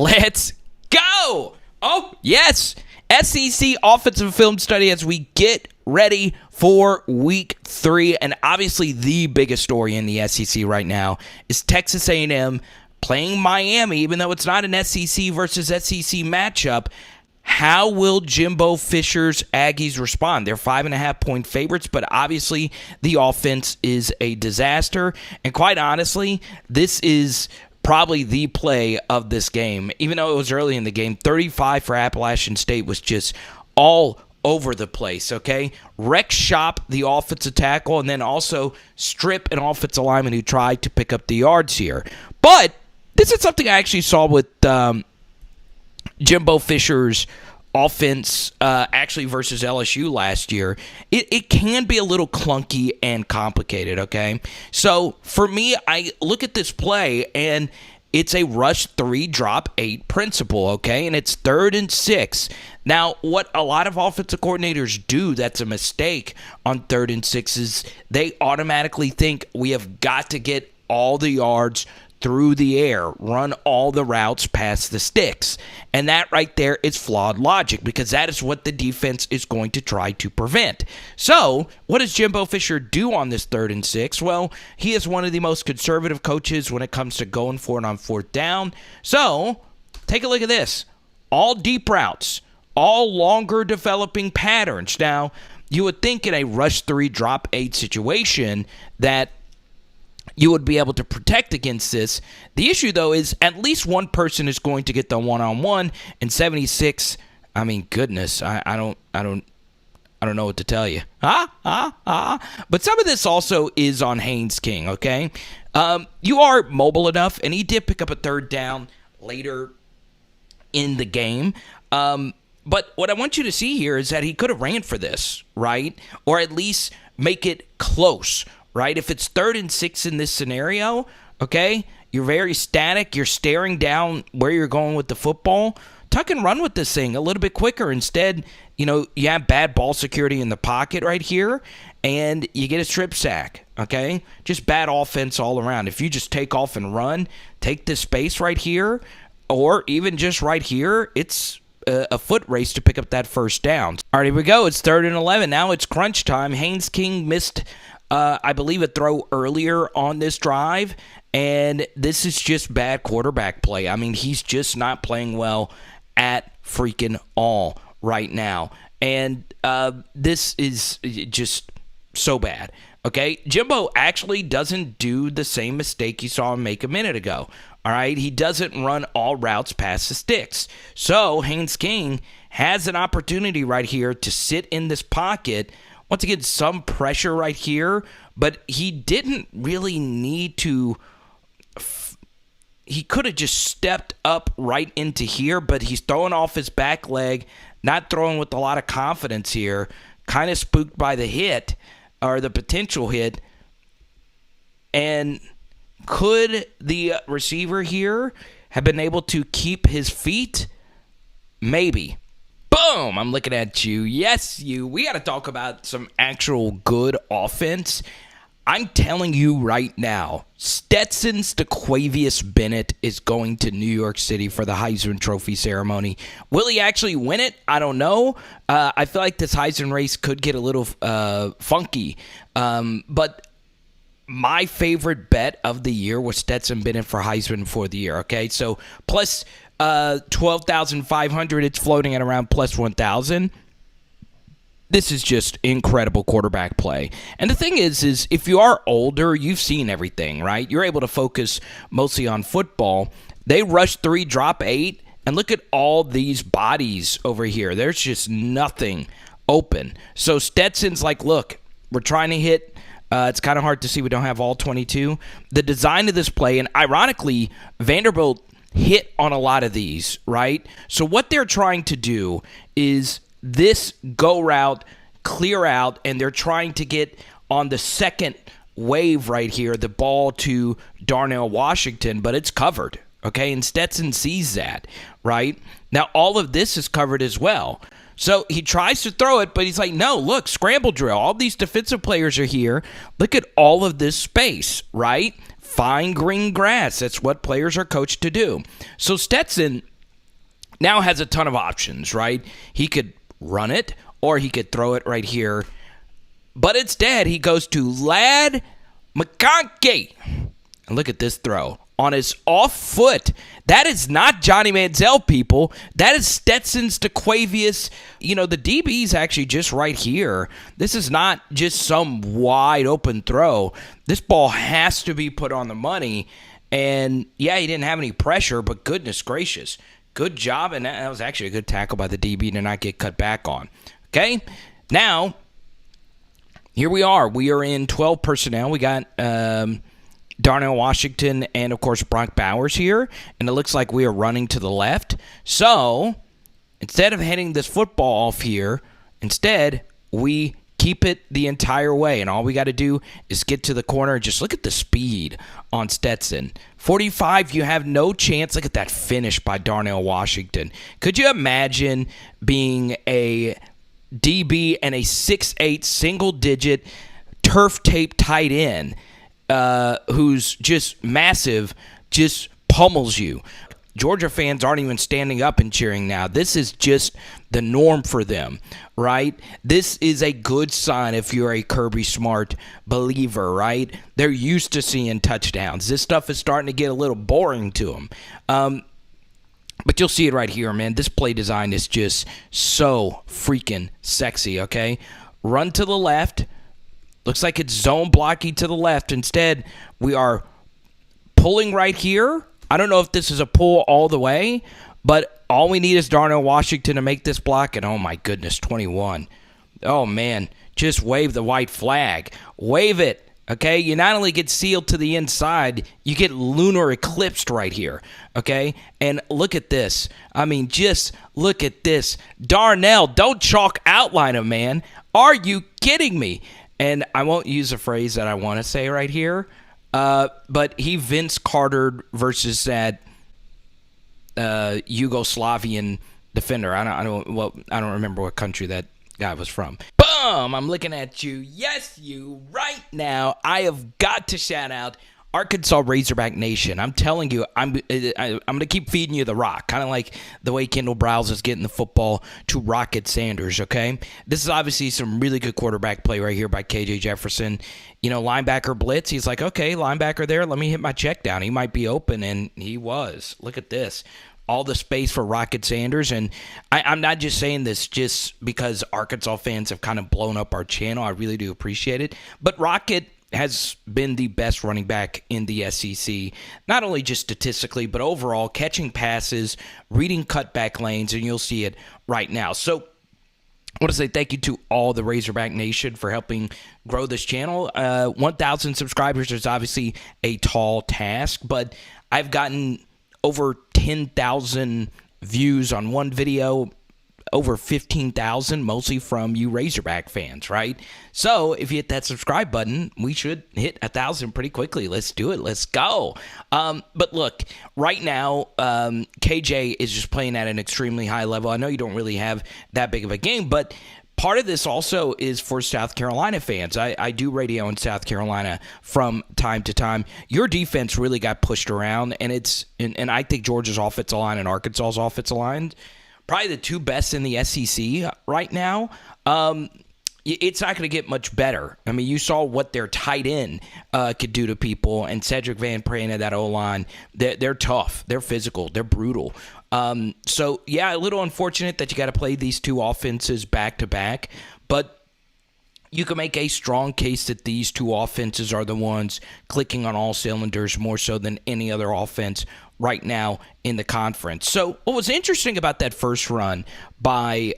Let's go! Oh, yes! SEC offensive film study as we get ready for week 3. And obviously the biggest story in the SEC right now is Texas A&M playing Miami, even though it's not an SEC versus SEC matchup. How will Jimbo Fisher's Aggies respond? They're 5.5-point favorites, but obviously the offense is a disaster. And quite honestly, this is probably the play of this game. Even though it was early in the game, 35 for Appalachian State was just all over the place, okay? Wreck shop the offensive tackle and then also strip an offensive lineman who tried to pick up the yards here. But this is something I actually saw with Jimbo Fisher's offense actually versus LSU last year. It can be a little clunky and complicated, okay? So for me, I look at this play and it's a rush 3, drop 8 principle, okay? And it's 3rd and 6. Now, what a lot of offensive coordinators do that's a mistake on 3rd and 6 is they automatically think we have got to get all the yards through the air, run all the routes past the sticks. And that right there is flawed logic because that is what the defense is going to try to prevent. So, what does Jimbo Fisher do on this 3rd and 6? Well, he is one of the most conservative coaches when it comes to going for it on 4th down. So, take a look at this. All deep routes, all longer developing patterns. Now, you would think in a rush 3, drop 8 situation that you would be able to protect against this. The issue, though, is at least one person is going to get the one-on-one, and 76. I mean, goodness, I don't know what to tell you. But some of this also is on Haynes King. Okay, you are mobile enough, and he did pick up a 3rd down later in the game. But what I want you to see here is that he could have ran for this, right, or at least make it close. Right? If it's 3rd and 6 in this scenario, okay, you're very static. You're staring down where you're going with the football. Tuck and run with this thing a little bit quicker. Instead, you have bad ball security in the pocket right here, and you get a strip sack, okay? Just bad offense all around. If you just take off and run, take this space right here, or even just right here, it's a foot race to pick up that 1st down. All right, here we go. It's 3rd and 11. Now it's crunch time. Haynes King missed I believe a throw earlier on this drive, and this is just bad quarterback play. I mean, he's just not playing well at freaking all right now, and this is just so bad. Okay, Jimbo actually doesn't do the same mistake you saw him make a minute ago. All right, he doesn't run all routes past the sticks. So Haynes King has an opportunity right here to sit in this pocket. Once again, some pressure right here, but he didn't really need to. He could have just stepped up right into here, but he's throwing off his back leg, not throwing with a lot of confidence here, kind of spooked by the hit or the potential hit. And could the receiver here have been able to keep his feet? Maybe. Boom! I'm looking at you. Yes, you. We got to talk about some actual good offense. I'm telling you right now, Stetson's Bennett is going to New York City for the Heisman Trophy ceremony. Will he actually win it? I don't know. I feel like this Heisman race could get a little funky. But my favorite bet of the year was Stetson Bennett for Heisman for the year. Okay, so plus 12,500. It's floating at around plus 1,000. This is just incredible quarterback play. And the thing is if you are older, you've seen everything, right? You're able to focus mostly on football. They rush 3, drop 8, and look at all these bodies over here. There's just nothing open. So Stetson's like, look, we're trying to hit. It's kind of hard to see. We don't have all 22. The design of this play, and ironically, Vanderbilt hit on a lot of these, right? So what they're trying to do is this go route, clear out, and they're trying to get on the second wave right here, the ball to Darnell Washington, but it's covered, okay? And Stetson sees that, right? Now, all of this is covered as well. So he tries to throw it, but he's like, no, look, scramble drill. All these defensive players are here. Look at all of this space, right? Fine green grass. That's what players are coached to do. So Stetson now has a ton of options, right? He could run it or he could throw it right here. But instead, he goes to Ladd McConkey. And look at this throw. On his off foot. That is not Johnny Manziel, people. That is Stetson's DeQuavius. The DB's actually just right here. This is not just some wide open throw. This ball has to be put on the money. And, yeah, he didn't have any pressure, but goodness gracious. Good job, and that was actually a good tackle by the DB to not get cut back on. Okay? Now, here we are. We are in 12 personnel. We got Darnell Washington and, of course, Brock Bowers here. And it looks like we are running to the left. So, instead of heading this football off here, instead, we keep it the entire way. And all we got to do is get to the corner. Just look at the speed on Stetson. 45, you have no chance. Look at that finish by Darnell Washington. Could you imagine being a DB and a 6'8", single-digit, turf-tape tight end who's just massive, just pummels you? Georgia fans aren't even standing up and cheering now. This is just the norm for them, right? This is a good sign if you're a Kirby Smart believer, right? They're used to seeing touchdowns. This stuff is starting to get a little boring to them. But you'll see it right here, man. This play design is just so freaking sexy, okay? Run to the left. Looks like it's zone blocking to the left. Instead, we are pulling right here. I don't know if this is a pull all the way, but all we need is Darnell Washington to make this block. And, oh, my goodness, 21. Oh, man, just wave the white flag. Wave it, okay? You not only get sealed to the inside, you get lunar eclipsed right here, okay? And look at this. I mean, just look at this. Darnell, don't chalk outline him, man. Are you kidding me? And I won't use a phrase that I want to say right here. But he Vince Carter versus that Yugoslavian defender. I don't remember what country that guy was from. Boom! I'm looking at you. Yes, you right now. I have got to shout out Arkansas Razorback Nation. I'm telling you, I'm going to keep feeding you the rock, kind of like the way Kendal Briles is getting the football to Rocket Sanders, okay? This is obviously some really good quarterback play right here by KJ Jefferson. Linebacker blitz. He's like, okay, linebacker there. Let me hit my check down. He might be open, and he was. Look at this. All the space for Rocket Sanders. And I'm not just saying this just because Arkansas fans have kind of blown up our channel. I really do appreciate it. But Rocket has been the best running back in the SEC, not only just statistically, but overall, catching passes, reading cutback lanes, and you'll see it right now. So I want to say thank you to all the Razorback Nation for helping grow this channel. 1,000 subscribers is obviously a tall task, but I've gotten over 10,000 views on one video, over 15,000, mostly from you Razorback fans, right? So if you hit that subscribe button, we should hit 1,000 pretty quickly. Let's do it. Let's go. But look, right now, KJ is just playing at an extremely high level. I know you don't really have that big of a game, but part of this also is for South Carolina fans. I do radio in South Carolina from time to time. Your defense really got pushed around, and I think Georgia's offensive line and Arkansas's offensive line, probably the two best in the SEC right now. It's not going to get much better. I mean, you saw what their tight end could do to people, and Cedric Van Pran and that O-line, they're tough. They're physical. They're brutal. So, yeah, a little unfortunate that you got to play these two offenses back-to-back, but you can make a strong case that these two offenses are the ones clicking on all cylinders more so than any other offense right now in the conference. So what was interesting about that first run by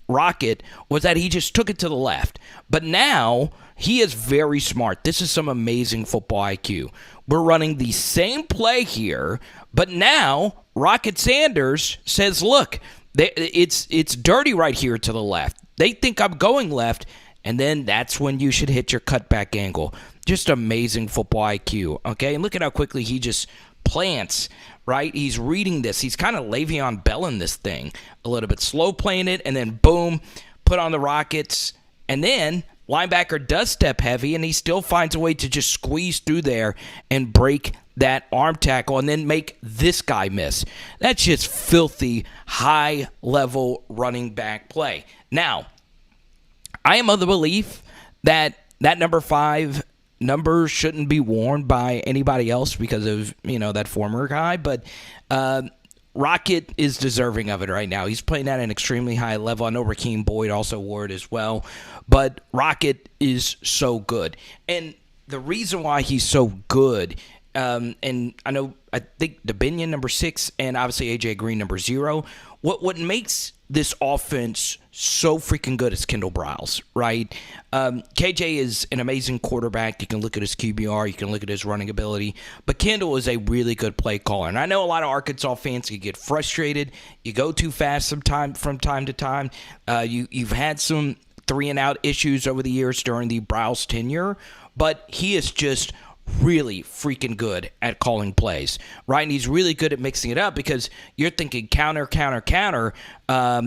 Rocket was that he just took it to the left. But now he is very smart. This is some amazing football IQ. We're running the same play here, but now Rocket Sanders says, look, it's dirty right here to the left. They think I'm going left, and then that's when you should hit your cutback angle. Just amazing football IQ, okay? And look at how quickly he just plants, right? He's reading this. He's kind of Le'Veon Bell-ing this thing a little bit. Slow playing it, and then boom, put on the Rockets. And then linebacker does step heavy, and he still finds a way to just squeeze through there and break that arm tackle and then make this guy miss. That's just filthy, high-level running back play. Now, I am of the belief that number 5 number shouldn't be worn by anybody else because of, that former guy, but Rocket is deserving of it right now. He's playing at an extremely high level. I know Rakeem Boyd also wore it as well, but Rocket is so good. And the reason why he's so good, and I think DeBinion number 6 and obviously A.J. Green number 0, what makes this offense so freaking good is Kendal Briles, right? KJ is an amazing quarterback. You can look at his QBR. You can look at his running ability. But Kendal is a really good play caller. And I know a lot of Arkansas fans can get frustrated. You go too fast from time to time. You've had some 3-and-out issues over the years during the Briles tenure. But he is just really freaking good at calling plays, right? And he's really good at mixing it up because you're thinking counter, zone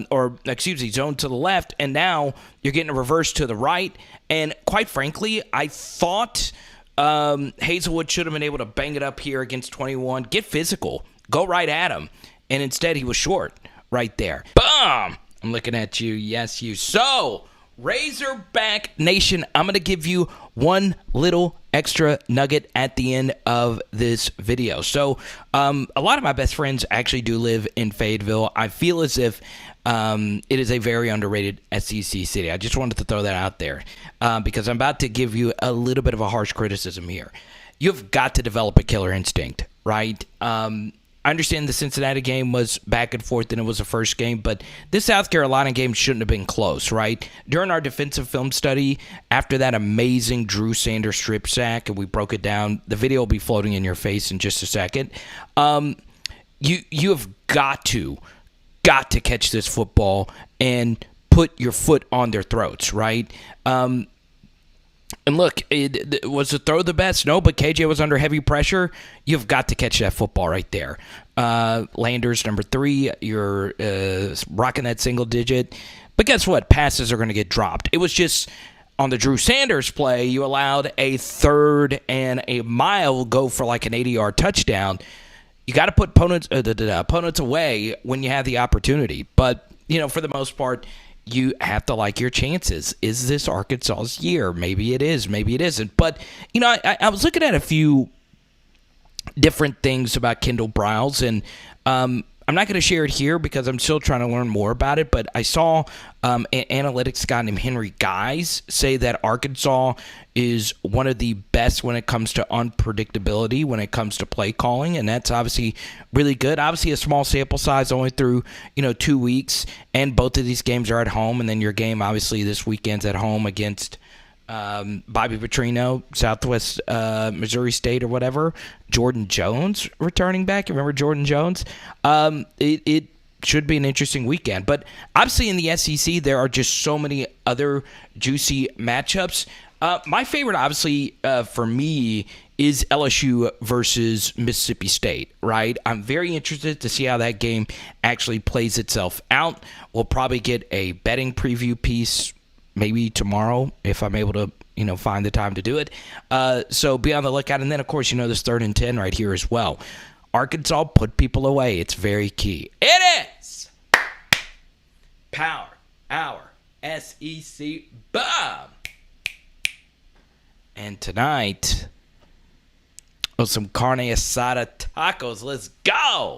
to the left, and now you're getting a reverse to the right. And quite frankly, I thought Hazelwood should have been able to bang it up here against 21, get physical, go right at him, and instead he was short right there. Boom! I'm looking at you. Yes, you. So, Razorback Nation, I'm going to give you one little extra nugget at the end of this video. So a lot of my best friends actually do live in Fayetteville. I feel as if it is a very underrated SEC city. I just wanted to throw that out there because I'm about to give you a little bit of a harsh criticism here. You've got to develop a killer instinct, right? I understand the Cincinnati game was back and forth and it was the first game, but this South Carolina game shouldn't have been close, right? During our defensive film study, after that amazing Drew Sanders strip sack, and we broke it down, the video will be floating in your face in just a second. You have got to catch this football and put your foot on their throats, right? And look, was the throw the best? No, but KJ was under heavy pressure. You've got to catch that football right there. Landers, number 3, you're rocking that single digit. But guess what? Passes are going to get dropped. It was just on the Drew Sanders play, you allowed a 3rd and a mile go for like an 80-yard touchdown. You got to put opponents away when you have the opportunity. But, for the most part, you have to like your chances. Is this Arkansas's year? Maybe it is. Maybe it isn't. But, I was looking at a few different things about Kendal Briles, and I'm not going to share it here because I'm still trying to learn more about it, but I saw an analytics guy named Henry Guys say that Arkansas is one of the best when it comes to unpredictability, when it comes to play calling, and that's obviously really good. Obviously, a small sample size only through 2 weeks, and both of these games are at home, and then your game obviously this weekend's at home against Bobby Petrino, Southwest Missouri State or whatever. Jordan Jones returning back. Remember Jordan Jones? It should be an interesting weekend. But obviously in the SEC, there are just so many other juicy matchups. My favorite, obviously, for me is LSU versus Mississippi State, right? I'm very interested to see how that game actually plays itself out. We'll probably get a betting preview piece maybe tomorrow if I'm able to, find the time to do it. So be on the lookout. And then, of course, this 3rd and 10 right here as well. Arkansas, put people away. It's very key. It is Power Hour SEC Bomb. And tonight, some carne asada tacos. Let's go.